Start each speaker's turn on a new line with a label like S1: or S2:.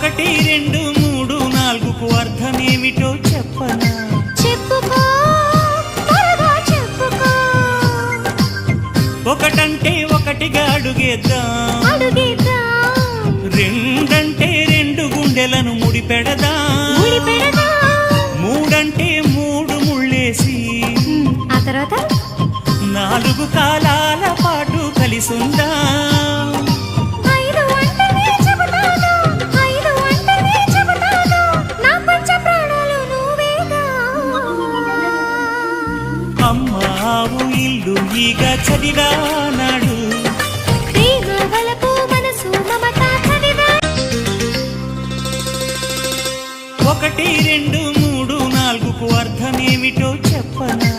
S1: ఒకటి రెండు మూడు నాలుగుకు అర్థమేమిటో చెప్పనా?
S2: చెప్పుకో, త్వరగా చెప్పుకో.
S1: ఒకటంటే ఒకటిగా అడుగేద్దాం,
S2: అడుగేద్దాం.
S1: రెండంటే రెండు గుండెలను ముడిపెడదాం, మూడంటే మూడు ముళ్ళేసి
S2: ఆ తర్వాత
S1: నాలుగు కాలాల పాటు కలిసుందాం. అమ్మావు ఇల్లు ఈగ చదివానాడు, ఒకటి రెండు మూడు నాలుగుకు అర్థమేమిటో చెప్పనా?